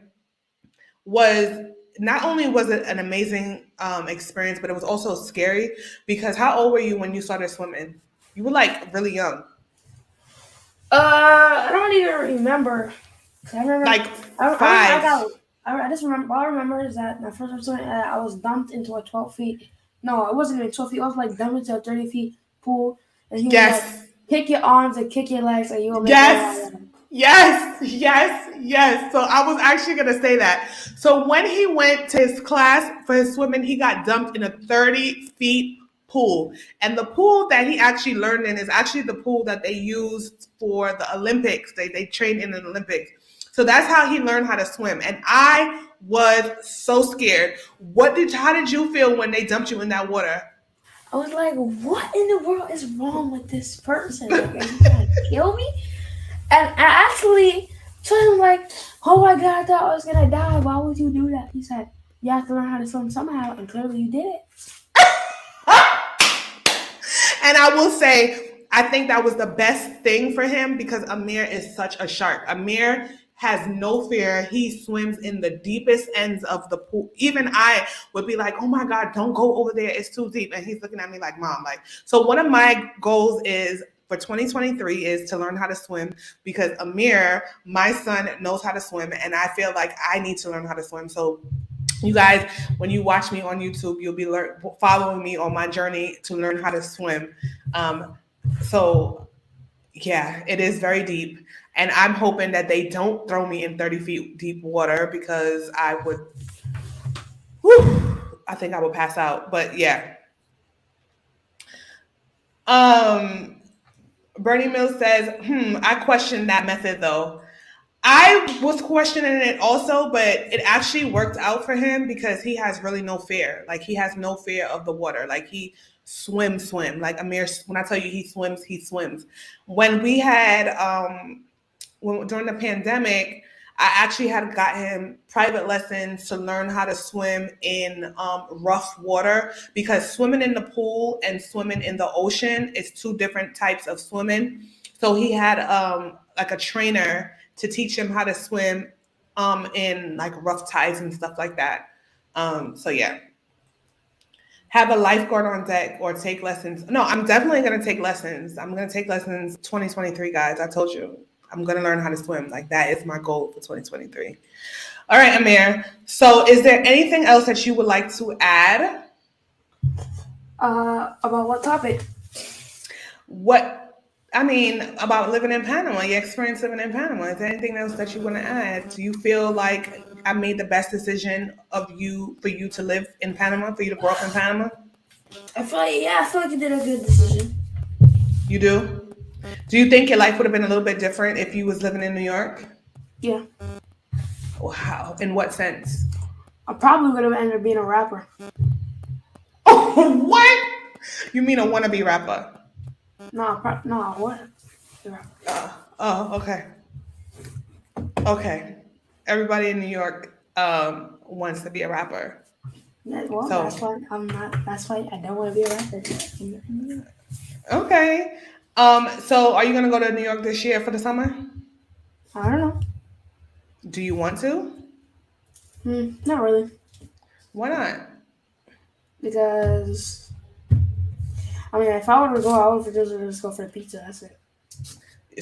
was not only was it an amazing experience, but it was also scary because how old were you when you started swimming? You were like really young, I don't even remember. 'Cause I remember. like I remember. I five. got. I just remember. All I remember is that my first time swimming, I was dumped into a 12 feet. No, it wasn't even 12 feet. I was like dumped into a 30 feet pool, and he was like, Yes, "Kick your arms and kick your legs, and you will make it all yes, out." yes. So I was actually gonna say that. So when he went to his class for his swimming, he got dumped in a 30 feet pool. And the pool that he actually learned in is actually the pool that they used for the Olympics. They trained in an Olympics. So that's how he learned how to swim. And I was so scared. How did you feel when they dumped you in that water? I was like, "What in the world is wrong with this person? Like, are you trying to kill me?" And I actually told him like, "Oh my god, I thought I was gonna die. Why would you do that?" He said, "You have to learn how to swim somehow," and clearly you did it. And I will say, I think that was the best thing for him because Amir is such a shark. Amir has no fear. He swims in the deepest ends of the pool. Even I would be like, "Oh my God, don't go over there. It's too deep." And he's looking at me like, "Mom, like." So one of my goals is for 2023 is to learn how to swim because Amir, my son, knows how to swim, and I feel like I need to learn how to swim. So you guys, when you watch me on YouTube, you'll be following me on my journey to learn how to swim. Um, so yeah, it is very deep, and I'm hoping that they don't throw me in 30 feet deep water because I think I would pass out. But yeah, um, Bernie Mills says, I question that method though. I was questioning it also, but it actually worked out for him because he has really no fear. Like he has no fear of the water. Like he swim. Like Amir, when I tell you he swims, he swims. When we had during the pandemic, I actually had got him private lessons to learn how to swim in rough water, because swimming in the pool and swimming in the ocean is two different types of swimming. So he had like a trainer to teach him how to swim in like rough tides and stuff like that. So yeah, have a lifeguard on deck or take lessons. No, I'm definitely going to take lessons. I'm going to take lessons 2023, guys. I told you. I'm going to learn how to swim. Like, that is my goal for 2023. All right, Amir. So is there anything else that you would like to add? About what topic? About living in Panama, your experience living in Panama. Is there anything else that you want to add? Do you feel like I made the best decision for you to live in Panama, for you to grow up in Panama? I feel like you did a good decision. You do? Do you think your life would have been a little bit different if you was living in New York? Yeah. Wow. In what sense? I probably would have ended up being a rapper. Oh, what? You mean a wannabe rapper? No, what? Okay. Okay. Everybody in New York wants to be a rapper. Well, So that's why I'm not. That's why I don't want to be a rapper. okay. So are you gonna go to New York this year for the summer? I don't know. Do you want to? Not really. Why not? Because if I were to go, I would just go for the pizza. That's it.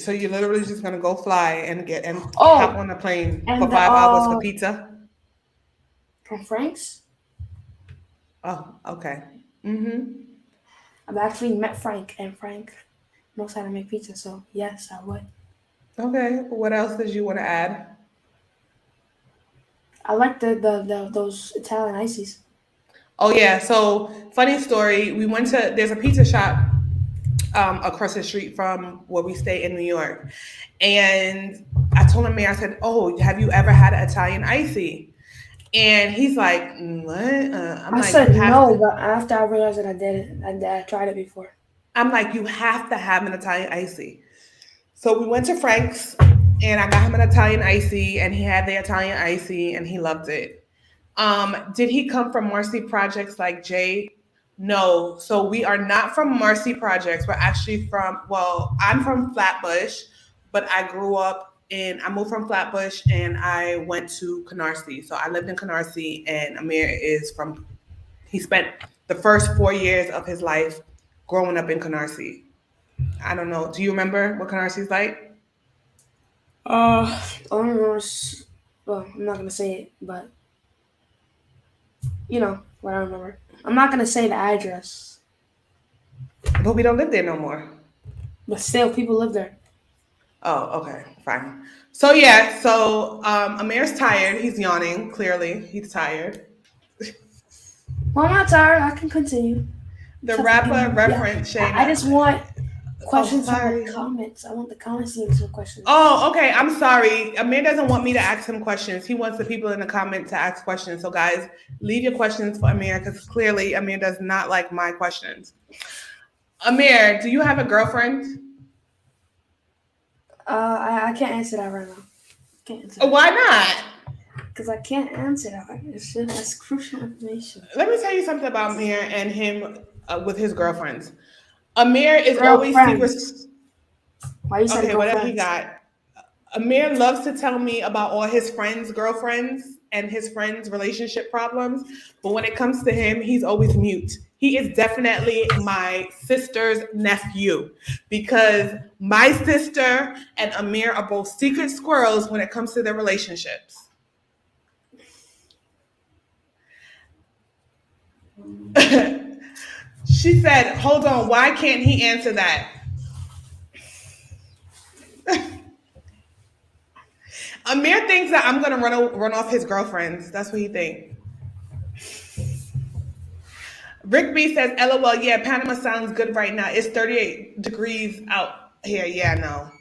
So you're literally just gonna go fly and hop on a plane for 5 hours for pizza? From Frank's? Oh, okay. Mm-hmm. I've actually met Frank, and Frank knows how to make pizza, so yes, I would. Okay. What else did you want to add? I like those Italian ices. Oh yeah. So funny story. There's a pizza shop across the street from where we stay in New York, and I told him, I said, "Oh, have you ever had an Italian icy?" And he's like, "What?" I said no, but after I realized that I did it, I tried it before. I'm like, "You have to have an Italian icy." So we went to Frank's, and I got him an Italian icy, and he had the Italian icy, and he loved it. Did he come from Marcy Projects like Jay? No. So we are not from Marcy Projects. We're actually I'm from Flatbush, but I moved from Flatbush and I went to Canarsie. So I lived in Canarsie, and Amir he spent the first 4 years of his life growing up in Canarsie. I don't know. Do you remember what Canarsie is like? I don't remember. Well, I'm not gonna say it, but you know what I remember. I'm not gonna say the address. But we don't live there no more. But still, people live there. Oh, okay, fine. So yeah, Amir's tired. He's yawning. Clearly, he's tired. Well, I'm not tired. I can continue. The rapper reference. Yeah. I just want questions from the comments. I want the comments to answer questions. Oh, okay. I'm sorry. Amir doesn't want me to ask him questions. He wants the people in the comments to ask questions. So guys, leave your questions for Amir, because clearly Amir does not like my questions. Amir, do you have a girlfriend? I can't answer that right now. Can't answer that. Why not? Because I can't answer that. That's crucial information. Let me tell you something about Amir and him with his girlfriends. Amir is always secret. Why you said whatever he got. Amir loves to tell me about all his friends' girlfriends and his friends' relationship problems. But when it comes to him, he's always mute. He is definitely my sister's nephew, because my sister and Amir are both secret squirrels when it comes to their relationships. She said, hold on, why can't he answer that? Amir thinks that I'm going to run off his girlfriends. That's what he thinks. Rick B says, LOL, yeah, Panama sounds good right now. It's 38 degrees out here. Yeah, no.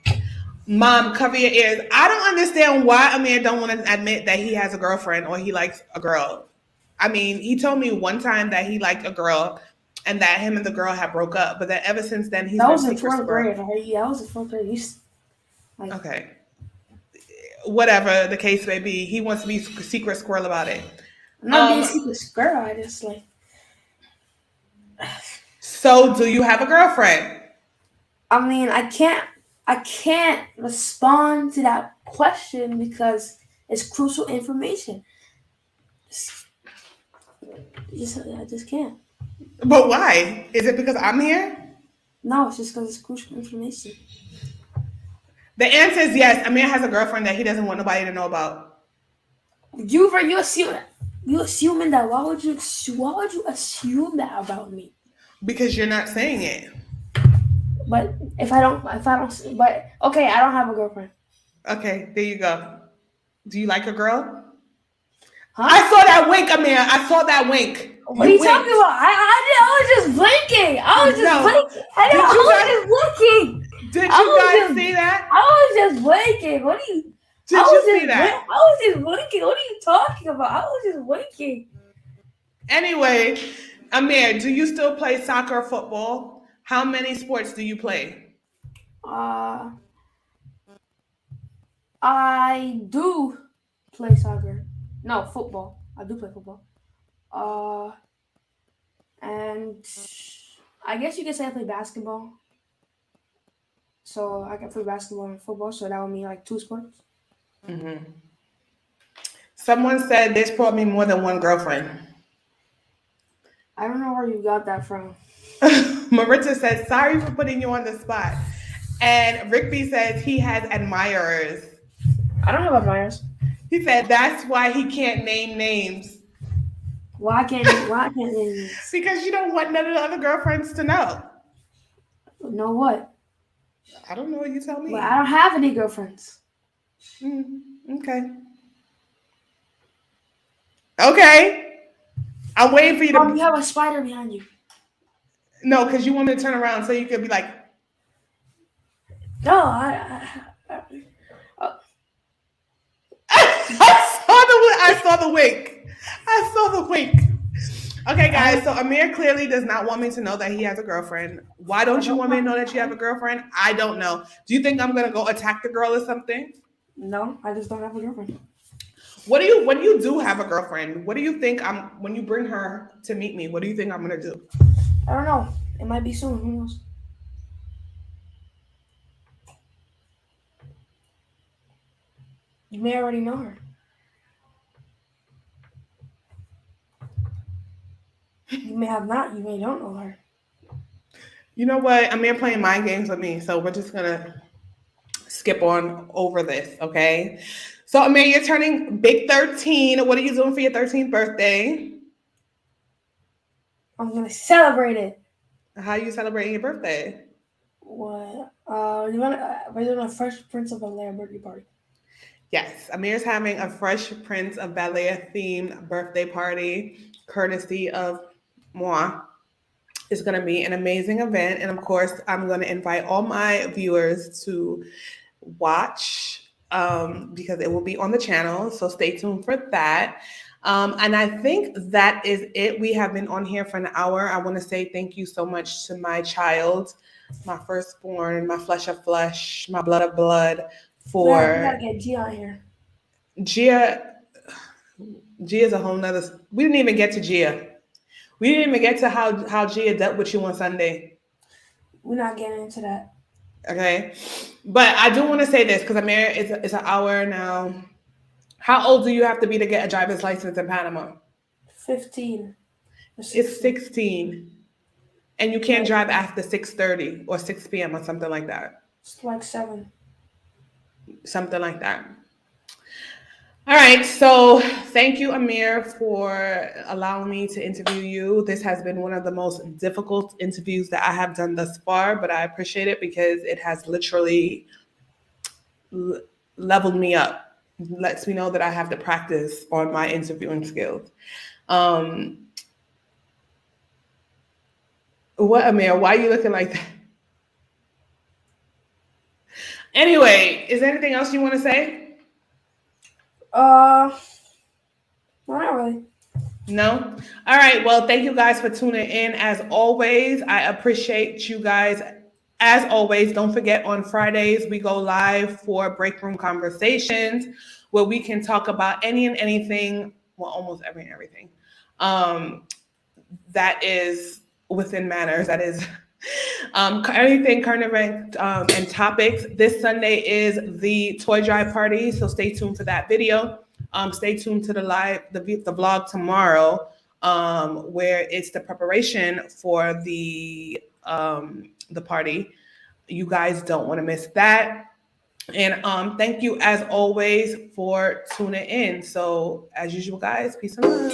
Mom, cover your ears. I don't understand why Amir don't want to admit that he has a girlfriend or he likes a girl. I mean, he told me one time that he liked a girl and that him and the girl had broke up. But that ever since then, he's that was in fourth grade. Yeah, that was in fourth grade. Okay. whatever the case may be. He wants to be secret squirrel about it. I'm not being secret squirrel. I just like. So, do you have a girlfriend? I mean, I can't respond to that question because it's crucial information. I just can't. But why? Is it because I'm here? No, it's just because it's crucial information. The answer is yes. Amir has a girlfriend that he doesn't want nobody to know about. You assuming that? Why would you assume that about me? Because you're not saying it. But but okay, I don't have a girlfriend. Okay, there you go. Do you like a girl? Huh? I saw that wink, Amir. I saw that wink. What are you talking about? I was just blinking. I was just blinking. I was just blinking. Did you guys see that? I was just blinking. What are you? Did you see that? I was just blinking. What are you talking about? I was just blinking. Anyway, Amir, do you still play soccer or football? How many sports do you play? I do play soccer. No, football. I do play football. And I guess you could say I play basketball. So I can play basketball and football. So that would mean like 2 sports. Mm-hmm. Someone said there's probably more than one girlfriend. I don't know where you got that from. Maritza said, sorry for putting you on the spot. And Rigby says he has admirers. I don't have admirers. He said that's why he can't name names. Why can't name names? Because you don't want none of the other girlfriends to know. Know what? I don't know. You tell me. But I don't have any girlfriends. Okay. Okay. I'm waiting for you to. You have a spider behind you. No, because you want me to turn around so you could be like. No, I saw the wink. I saw the wink. Okay, guys. So Amir clearly does not want me to know that he has a girlfriend. Why don't you want me to know that you have a girlfriend? I don't know. Do you think I'm gonna go attack the girl or something? No, I just don't have a girlfriend. When you do have a girlfriend, what do you think when you bring her to meet me? What do you think I'm gonna do? I don't know. It might be soon. Who knows? You may already know her. You may have not. You may don't know her. You know what? Amir playing mind games with me, so we're just gonna skip on over this, okay? So Amir, you're turning big 13. What are you doing for your 13th birthday? I'm gonna celebrate it. How are you celebrating your birthday? What? We're doing a Fresh Prince of Bel-Air birthday party. Yes, Amir's having a Fresh Prince of Bel-Air themed birthday party, courtesy of moi. It's going to be an amazing event. And of course, I'm going to invite all my viewers to watch because it will be on the channel. So stay tuned for that. And I think that is it. We have been on here for an hour. I want to say thank you so much to my child, my firstborn, my flesh of flesh, my blood of blood for... We gotta get Gia on here. Gia's a whole nother... We didn't even get to Gia. We didn't even get to how Gia dealt with you on Sunday. We're not getting into that. Okay. But I do want to say this because Amir, it's an hour now. How old do you have to be to get a driver's license in Panama? 15. It's 16. And you can't drive after 6:30 or 6 p.m. or something like that. It's like 7. Something like that. All right. So thank you, Amir, for allowing me to interview you. This has been one of the most difficult interviews that I have done thus far, but I appreciate it because it has literally leveled me up. Lets me know that I have to practice on my interviewing skills. What, Amir? Why are you looking like that? Anyway, is there anything else you want to say? Not really. No? All right. Well, thank you guys for tuning in. As always, I appreciate you guys As always, don't forget on Fridays we go live for break room conversations where we can talk about any and anything, well, almost every and everything. Um, that is within manners. That is anything current event and topics. This Sunday is the toy drive party, so stay tuned for that video. Stay tuned to the the vlog tomorrow, where it's the preparation for the party. You guys don't want to miss that. And thank you as always for tuning in. So as usual, guys, peace and love.